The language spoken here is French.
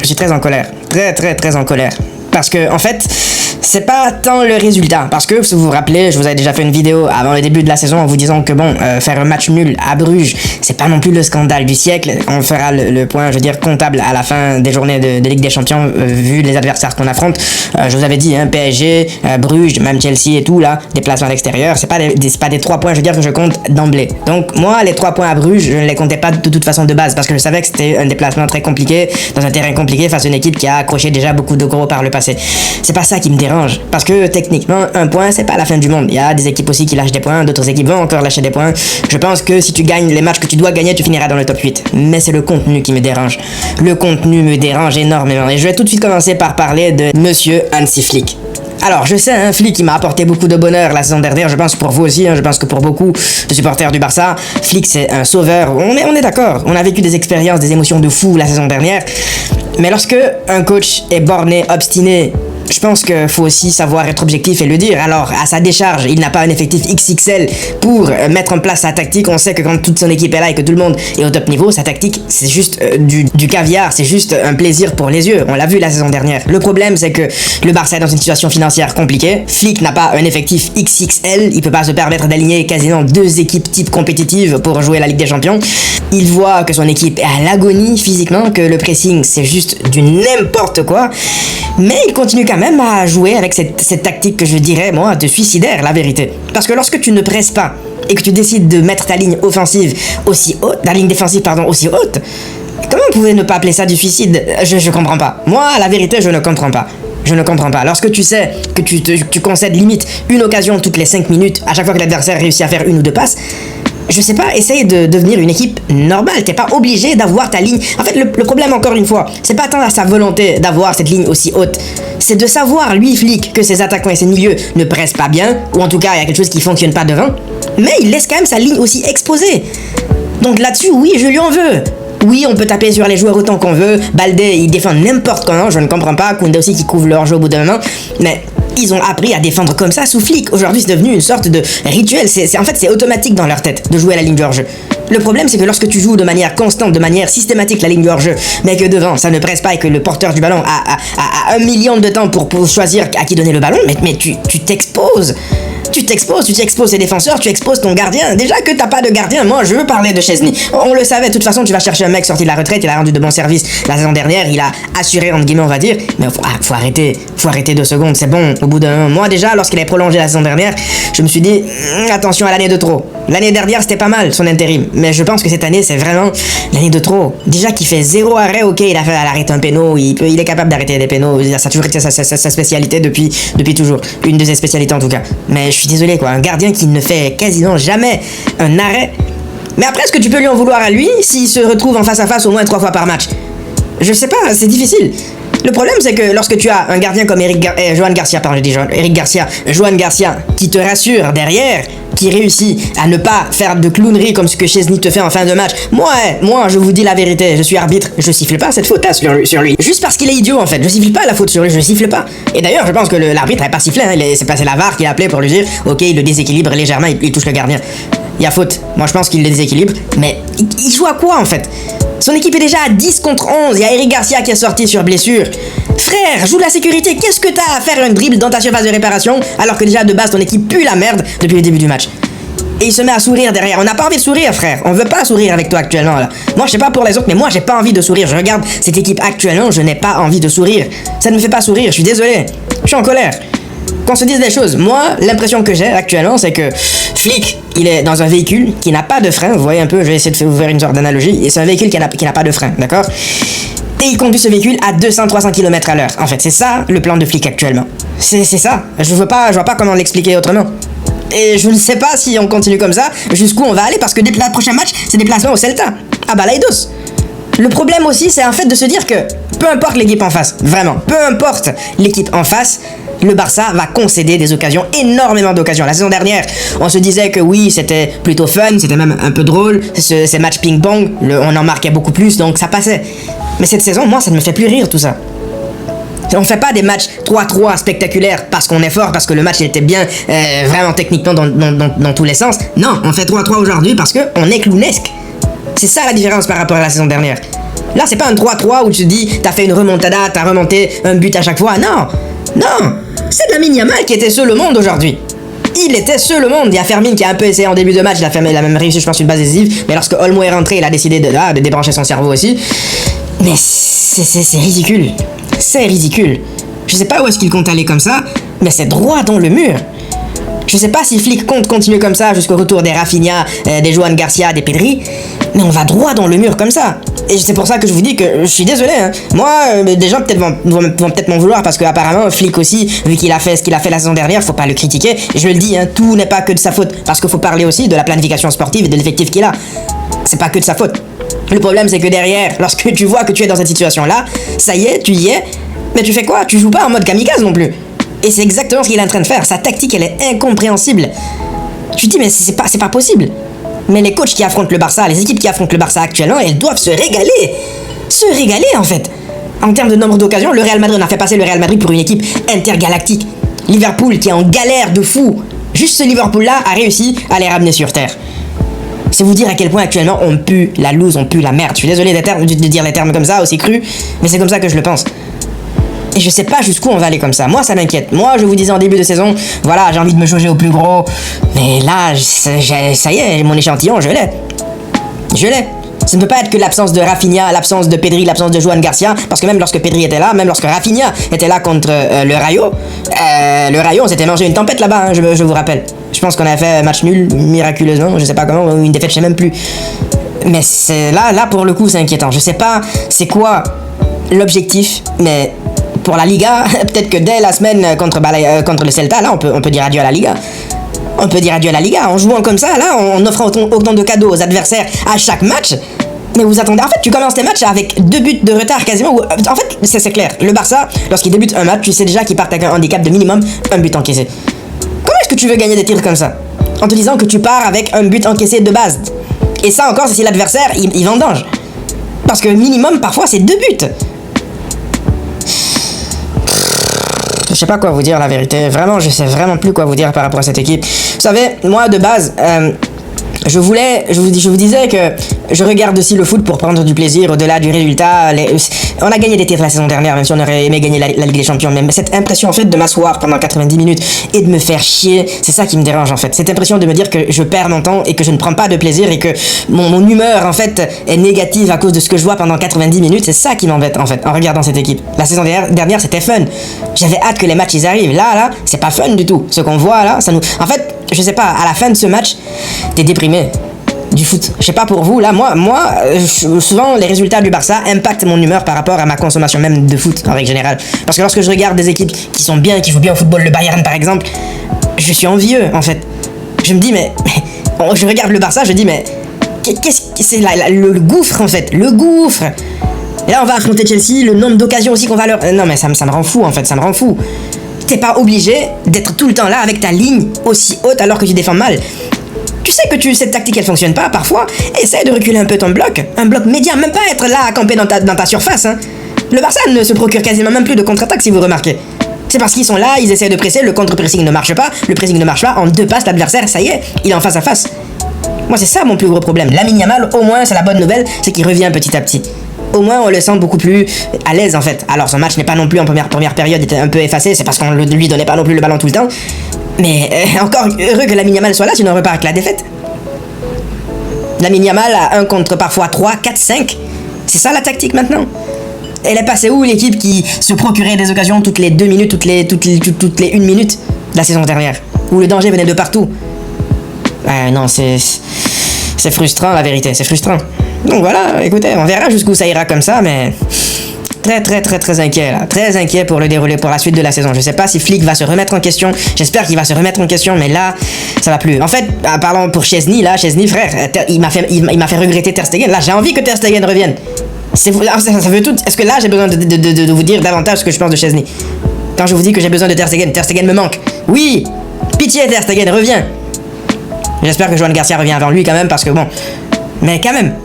Je suis très en colère. Très en colère. Parce que, en fait, c'est pas tant le résultat. Parce que, si vous vous rappelez, je vous avais déjà fait une vidéo avant le début de la saison en vous disant que bon, faire un match nul à Bruges, c'est pas non plus le scandale du siècle. On fera le point, je veux dire, comptable à la fin des journées de Ligue des Champions, vu les adversaires qu'on affronte. Je vous avais dit, hein, PSG, Bruges, même Chelsea et tout, là, déplacement à l'extérieur, c'est pas des 3 points, je veux dire, que je compte d'emblée. Donc, moi, les 3 points à Bruges, je ne les comptais pas de toute façon de base, parce que je savais que c'était un déplacement très compliqué, dans un terrain compliqué, face à une équipe qui a accroché déjà beaucoup de gros par le passé. C'est pas ça qui me dérange, parce que techniquement, un point, c'est pas la fin du monde. Il y a des équipes aussi qui lâchent des points, d'autres équipes vont encore lâcher des points. Je pense que si tu gagnes les matchs que tu dois gagner, tu finiras dans le top 8. Mais c'est le contenu qui me dérange. Le contenu me dérange énormément. Et je vais tout de suite commencer par parler de Monsieur Hansi Flick. Alors, je sais, hein, Flick, il m'a apporté beaucoup de bonheur la saison dernière, je pense pour vous aussi, hein, je pense que pour beaucoup de supporters du Barça, Flick c'est un sauveur, on est d'accord, on a vécu des expériences, des émotions de fou la saison dernière, mais lorsque un coach est borné, obstiné, je pense qu'il faut aussi savoir être objectif et le dire. Alors, à sa décharge, il n'a pas un effectif XXL pour mettre en place sa tactique. On sait que quand toute son équipe est là et que tout le monde est au top niveau, sa tactique, c'est juste du caviar, c'est juste un plaisir pour les yeux. On l'a vu la saison dernière. Le problème, c'est que le Barça est dans une situation financière compliquée. Flick n'a pas un effectif XXL. Il peut pas se permettre d'aligner quasiment 2 équipes type compétitives pour jouer la Ligue des Champions. Il voit que son équipe est à l'agonie physiquement, que le pressing, c'est juste du n'importe quoi. Mais il continue quand même à jouer avec cette tactique que je dirais, moi, de suicidaire, la vérité. Parce que lorsque tu ne presses pas et que tu décides de mettre ta ligne offensive aussi haute, ta ligne défensive, pardon, aussi haute, comment vous pouvez ne pas appeler ça du suicide? Je comprends pas. Moi, la vérité, je ne comprends pas. Je ne comprends pas. Lorsque tu sais que tu concèdes limite une occasion toutes les 5 minutes, à chaque fois que l'adversaire réussit à faire 1 ou 2 passes, je sais pas, essaye de devenir une équipe normale. T'es pas obligé d'avoir ta ligne. En fait, le problème, encore une fois, c'est pas tant à sa volonté d'avoir cette ligne aussi haute. C'est de savoir, lui, Flick, que ses attaquants et ses milieux ne pressent pas bien, ou en tout cas, il y a quelque chose qui fonctionne pas devant, mais il laisse quand même sa ligne aussi exposée. Donc là-dessus, oui, je lui en veux. Oui, on peut taper sur les joueurs autant qu'on veut. Baldé, il défend n'importe comment, je ne comprends pas. Koundé aussi qui couvre leur jeu au bout d'un moment. Mais ils ont appris à défendre comme ça sous Flick. Aujourd'hui, c'est devenu une sorte de rituel. En fait, c'est automatique dans leur tête de jouer à la ligne du hors-jeu. Le problème, c'est que lorsque tu joues de manière constante, de manière systématique la ligne du hors-jeu, mais que devant, ça ne presse pas et que le porteur du ballon a 1 million de temps pour choisir à qui donner le ballon, mais tu t'exposes. Tu exposes tes défenseurs, tu exposes ton gardien. Déjà que t'as pas de gardien, moi je veux parler de Szczesny. On le savait, de toute façon tu vas chercher un mec sorti de la retraite, il a rendu de bons services la saison dernière, il a assuré entre guillemets on va dire, mais faut arrêter 2 secondes, c'est bon, au bout d'un mois déjà, lorsqu'il a prolongé la saison dernière, je me suis dit, attention à l'année de trop. L'année dernière c'était pas mal son intérim, mais je pense que cette année c'est vraiment l'année de trop. Déjà qu'il fait 0 arrêt, ok, il a arrêté un péno, il est capable d'arrêter des pénos, ça a toujours été sa spécialité depuis toujours, une de ses spécialités en tout cas. Mais je suis désolé quoi, un gardien qui ne fait quasiment jamais un arrêt. Mais après, est-ce que tu peux lui en vouloir à lui s'il se retrouve en face à face au moins 3 fois par match? Je sais pas, c'est difficile. Le problème, c'est que lorsque tu as un gardien comme Johan Garcia, qui te rassure derrière, qui réussit à ne pas faire de clownerie comme ce que Szczesny te fait en fin de match, moi, je vous dis la vérité, je suis arbitre, je siffle pas cette faute sur lui. Juste parce qu'il est idiot en fait, je siffle pas la faute sur lui, je siffle pas. Et d'ailleurs, je pense que l'arbitre n'a pas sifflé, hein, c'est passé la VAR qui l'a appelé pour lui dire, ok, il le déséquilibre légèrement, il touche le gardien. Il y a faute. Moi, je pense qu'il le déséquilibre, mais il joue à quoi en fait? Son équipe est déjà à 10 contre 11. Il y a Eric Garcia qui est sorti sur blessure. Frère, joue la sécurité. Qu'est-ce que t'as à faire un dribble dans ta surface de réparation alors que déjà de base ton équipe pue la merde depuis le début du match? Et il se met à sourire derrière. On n'a pas envie de sourire, frère. On veut pas sourire avec toi actuellement là. Moi, je sais pas pour les autres, mais moi, j'ai pas envie de sourire. Je regarde cette équipe actuellement, je n'ai pas envie de sourire. Ça ne me fait pas sourire. Je suis désolé. Je suis en colère. Qu'on se dise des choses. Moi, l'impression que j'ai actuellement, c'est que Flick, il est dans un véhicule qui n'a pas de frein. Vous voyez un peu, je vais essayer de vous faire une sorte d'analogie. Et c'est un véhicule qui n'a pas de frein, d'accord? Et il conduit ce véhicule à 200-300 km à l'heure. En fait, c'est ça le plan de Flick actuellement. C'est ça. Je vois pas comment l'expliquer autrement. Et je ne sais pas si on continue comme ça, jusqu'où on va aller, parce que le prochain match, c'est déplacement au Celta, à Balaidos. Le problème aussi, c'est en fait de se dire que peu importe l'équipe en face, vraiment, peu importe l'équipe en face, le Barça va concéder des occasions, énormément d'occasions. La saison dernière, on se disait que oui, c'était plutôt fun, c'était même un peu drôle, ces matchs ping-pong, on en marquait beaucoup plus, donc ça passait. Mais cette saison, moi, ça ne me fait plus rire tout ça. On fait pas des matchs 3-3 spectaculaires parce qu'on est fort, parce que le match il était bien, vraiment techniquement dans tous les sens. Non, on fait 3-3 aujourd'hui parce qu'on est clownesque. C'est ça la différence par rapport à la saison dernière. Là, c'est pas un 3-3 où tu te dis, t'as fait une remontada, t'as remonté un but à chaque fois. Non, non, c'est Lamine Yamal qui était seul au monde aujourd'hui. Il était seul au monde. Il y a Fermin qui a un peu essayé en début de match, il a même réussi, je pense, une base décisive. Mais lorsque Olmo est rentré, il a décidé de débrancher son cerveau aussi. Mais c'est ridicule. C'est ridicule. Je sais pas où est-ce qu'il compte aller comme ça, mais c'est droit dans le mur. Je sais pas si Flick compte continuer comme ça jusqu'au retour des Rafinha, des Johan Garcia, des Pedri, mais on va droit dans le mur comme ça. Et c'est pour ça que je vous dis que je suis désolé. Hein. Moi, des gens peut-être vont peut-être m'en vouloir parce qu'apparemment Flick aussi, vu qu'il a fait ce qu'il a fait la saison dernière, faut pas le critiquer. Et je le dis, hein, tout n'est pas que de sa faute, parce qu'il faut parler aussi de la planification sportive et de l'effectif qu'il a. C'est pas que de sa faute. Le problème, c'est que derrière, lorsque tu vois que tu es dans cette situation-là, ça y est, tu y es, mais tu fais quoi? Tu joues pas en mode kamikaze non plus. Et c'est exactement ce qu'il est en train de faire. Sa tactique, elle est incompréhensible. Tu te dis, mais c'est pas possible. Mais les coachs qui affrontent le Barça, les équipes qui affrontent le Barça actuellement, elles doivent se régaler. Se régaler, en fait. En termes de nombre d'occasions, le Real Madrid, on a fait passer le Real Madrid pour une équipe intergalactique. Liverpool, qui est en galère de fou. Juste ce Liverpool-là a réussi à les ramener sur terre. C'est vous dire à quel point actuellement on pue la loose, on pue la merde. Je suis désolé de dire les termes comme ça, aussi crus, mais c'est comme ça que je le pense. Et je sais pas jusqu'où on va aller comme ça. Moi, ça m'inquiète. Moi, je vous disais en début de saison, voilà, j'ai envie de me jauger au plus gros. Mais là, ça y est, mon échantillon, je l'ai. Je l'ai. Ça ne peut pas être que l'absence de Rafinha, l'absence de Pedri, l'absence de Johan Garcia, parce que même lorsque Pedri était là, même lorsque Rafinha était là contre le Rayo, on s'était mangé une tempête là-bas, hein, je vous rappelle. Je pense qu'on avait fait match nul, miraculeusement, je sais pas comment, ou une défaite, je sais même plus. Mais c'est là pour le coup, c'est inquiétant. Je sais pas c'est quoi l'objectif, mais pour la Liga, peut-être que dès la semaine contre le Celta, là, on peut dire adieu à la Liga. On peut dire adieu à la Liga en jouant comme ça, là, en offrant autant de cadeaux aux adversaires à chaque match. Mais vous attendez, en fait, tu commences tes matchs avec 2 buts de retard quasiment. En fait, c'est clair. Le Barça, lorsqu'il débute un match, tu sais déjà qu'il part avec un handicap de minimum un but encaissé. Comment est-ce que tu veux gagner des tirs comme ça? En te disant que tu pars avec un but encaissé de base. Et ça encore, c'est si l'adversaire, il vendange. Parce que minimum, parfois, c'est 2 buts. Je sais pas quoi vous dire la vérité, vraiment je sais vraiment plus quoi vous dire par rapport à cette équipe. Vous savez, moi de base, je vous disais que je regarde aussi le foot pour prendre du plaisir au-delà du résultat. On a gagné des titres la saison dernière, même si on aurait aimé gagner la Ligue des Champions. Mais cette impression en fait de m'asseoir pendant 90 minutes et de me faire chier, c'est ça qui me dérange en fait. Cette impression de me dire que je perds mon temps et que je ne prends pas de plaisir et que mon humeur en fait est négative à cause de ce que je vois pendant 90 minutes, c'est ça qui m'embête en fait en regardant cette équipe. La saison dernière c'était fun. J'avais hâte que les matchs ils arrivent. Là, c'est pas fun du tout. Ce qu'on voit là, ça nous... En fait, je sais pas, à la fin de ce match, t'es déprimé du foot. Je sais pas pour vous, là, moi, souvent, les résultats du Barça impactent mon humeur par rapport à ma consommation même de foot, en règle générale. Parce que lorsque je regarde des équipes qui sont bien, qui jouent bien au football, le Bayern par exemple, je suis envieux, en fait. Je me dis, mais je regarde le Barça, je dis, mais qu'est-ce que c'est le gouffre, en fait, le gouffre. Et là, on va affronter Chelsea, le nombre d'occasions aussi qu'on va leur... Non, mais ça me rend fou, en fait, ça me rend fou. T'es pas obligé d'être tout le temps là avec ta ligne aussi haute alors que tu défends mal. Tu sais que cette tactique elle fonctionne pas parfois, essaie de reculer un peu ton bloc, un bloc médian, même pas être là à camper dans ta surface. Hein. Le Barça ne se procure quasiment même plus de contre-attaque si vous remarquez. C'est parce qu'ils sont là, ils essaient de presser, le contre-pressing ne marche pas, le pressing ne marche pas, en 2 passes l'adversaire, ça y est, il est en face à face. Moi c'est ça mon plus gros problème. Lamine Yamal, au moins c'est la bonne nouvelle, c'est qu'il revient petit à petit. Au moins on le sent beaucoup plus à l'aise en fait. Alors son match n'est pas non plus en première période, il était un peu effacé, c'est parce qu'on lui donnait pas non plus le ballon tout le temps. Mais encore heureux que Lamine Yamal soit là, sinon on repart avec la défaite. Lamine Yamal a 1 contre parfois 3, 4, 5. C'est ça la tactique maintenant. Elle est passée où l'équipe qui se procurait des occasions toutes les 2 minutes, toutes les 1 minute la saison dernière, où le danger venait de partout. Non, c'est frustrant la vérité, c'est frustrant. Donc voilà, écoutez, on verra jusqu'où ça ira comme ça, mais très inquiet là, très inquiet pour le déroulé, pour la suite de la saison. Je sais pas si Flick va se remettre en question, j'espère qu'il va se remettre en question, mais là, ça va plus. En fait, parlons pour Chesney, là, frère, il m'a fait regretter Ter Stegen. Là, j'ai envie que Ter Stegen revienne. Ça veut tout. Est-ce que là, j'ai besoin de vous dire davantage ce que je pense de Chesney? Quand je vous dis que j'ai besoin de Ter Stegen me manque. Oui, pitié Ter Stegen, reviens. J'espère que Johan Garcia revient avant lui quand même, parce que bon, mais quand même.